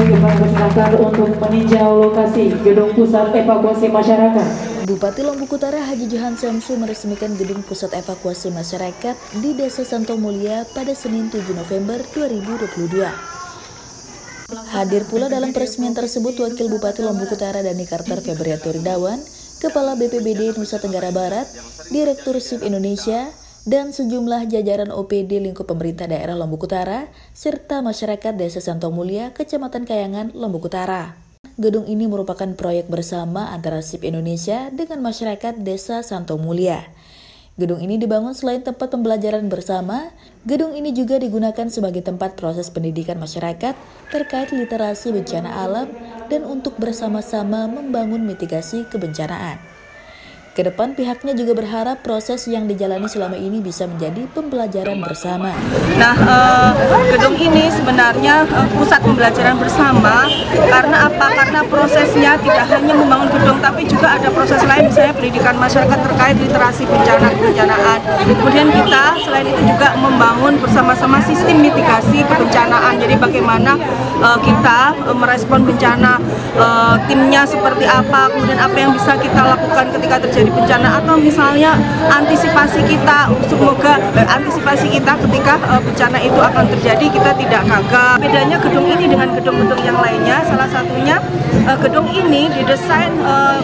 Bagi masyarakat untuk meninjau lokasi gedung pusat evakuasi masyarakat. Bupati Lombok Utara Haji Johan Samsu meresmikan gedung pusat evakuasi masyarakat di Desa Santo Mulia pada Senin 7 November 2022. Hadir pula dalam peresmian tersebut Wakil Bupati Lombok Utara Dani Carter Febrianto Ridawan, Kepala BPBD Nusa Tenggara Barat, Direktur SIP Indonesia, dan sejumlah jajaran OPD lingkup pemerintah daerah Lombok Utara, serta masyarakat Desa Santo Mulia, Kecamatan Kayangan, Lombok Utara. Gedung ini merupakan proyek bersama antara SIP Indonesia dengan masyarakat Desa Santo Mulia. Gedung ini dibangun selain tempat pembelajaran bersama, gedung ini juga digunakan sebagai tempat proses pendidikan masyarakat terkait literasi bencana alam dan untuk bersama-sama membangun mitigasi kebencanaan. Kedepan pihaknya juga berharap proses yang dijalani selama ini bisa menjadi pembelajaran bersama. Nah, gedung ini sebenarnya pusat pembelajaran bersama karena apa? Karena prosesnya tidak hanya membangun gedung, tapi juga ada proses lain, misalnya pendidikan masyarakat terkait literasi kebencanaan. Kemudian kita selain itu juga membangun bersama-sama sistem mitigasi kebencanaan. Jadi bagaimana kita merespon bencana, timnya seperti apa, kemudian apa yang bisa kita lakukan ketika terjadi bencana, atau misalnya antisipasi kita, semoga antisipasi kita ketika bencana itu akan terjadi kita tidak gagal. Bedanya gedung ini dengan gedung-gedung yang lainnya, salah satunya gedung ini didesain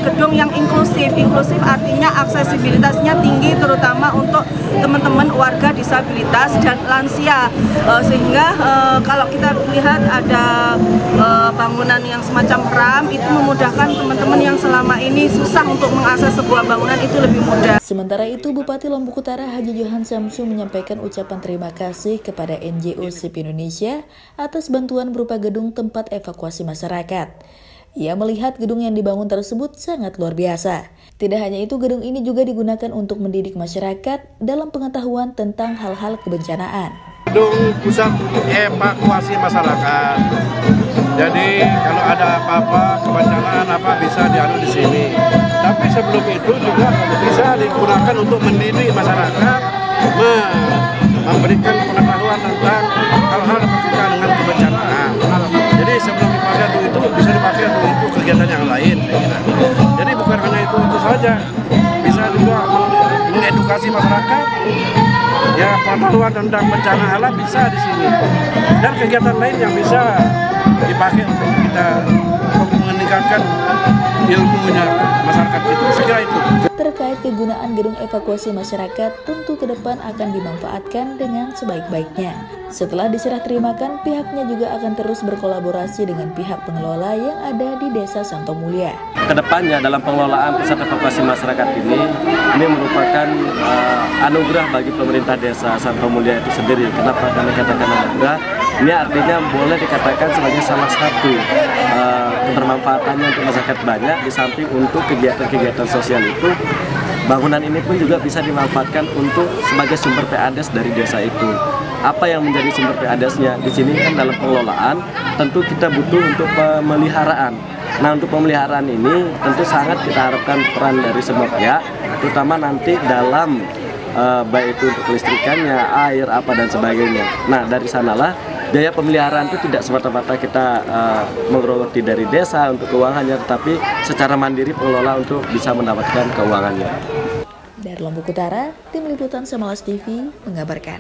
gedung yang inklusif. Inklusif artinya aksesibilitasnya tinggi, terutama untuk teman-teman warga disabilitas dan lansia, sehingga kalau kita lihat ada bangunan yang semacam ram, itu memudahkan teman-teman yang selama ini susah untuk mengakses sebuah bangunan itu lebih mudah. Sementara itu, Bupati Lombok Utara Haji Johan Samsu menyampaikan ucapan terima kasih kepada NGO SIP Indonesia atas bantuan berupa gedung tempat evakuasi masyarakat. Ia melihat gedung yang dibangun tersebut sangat luar biasa. Tidak hanya itu, gedung ini juga digunakan untuk mendidik masyarakat dalam pengetahuan tentang hal-hal kebencanaan. Gedung pusat evakuasi masyarakat. Jadi kalau ada apa-apa kebencanaan bisa diadu di sini. Tapi sebelum itu juga bisa digunakan untuk mendidik masyarakat, memberikan pengetahuan tentang hal-hal berkaitan dengan kebencanaan. Jadi sebelum dipakai itu bisa dipakai untuk kegiatan yang lain. Jadi bukan hanya itu saja, bisa juga mengedukasi masyarakat. Ya, pengetahuan tentang bencana alam bisa di sini. Dan kegiatan lain yang bisa dipakai untuk kita meningkatkan ilmunya masyarakat itu, segera itu. Terkait kegunaan gedung evakuasi masyarakat, tentu ke depan akan dimanfaatkan dengan sebaik-baiknya. Setelah diserah terimakan, pihaknya juga akan terus berkolaborasi dengan pihak pengelola yang ada di Desa Santo Mulia. Kedepannya dalam pengelolaan pusat evakuasi masyarakat ini merupakan anugerah bagi pemerintah Desa Santo Mulia itu sendiri. Kenapa kami katakan anugerah? Ini artinya boleh dikatakan sebagai salah satu kebermanfaatannya untuk masyarakat banyak, di samping untuk kegiatan-kegiatan sosial itu. Bangunan ini pun juga bisa dimanfaatkan untuk sebagai sumber PADES dari desa itu. Apa yang menjadi sumber PADES-nya? Di sini kan dalam pengelolaan tentu kita butuh untuk pemeliharaan. Nah, untuk pemeliharaan ini tentu sangat kita harapkan peran dari semua pihak, terutama nanti dalam baik itu untuk kelistrikannya, air, apa dan sebagainya. Nah, dari sanalah biaya pemeliharaan itu tidak semata-mata kita menggerogoti dari desa untuk keuangannya, tetapi secara mandiri pengelola untuk bisa mendapatkan keuangannya. Dari Lombok Utara, Tim Liputan Samalas TV mengabarkan.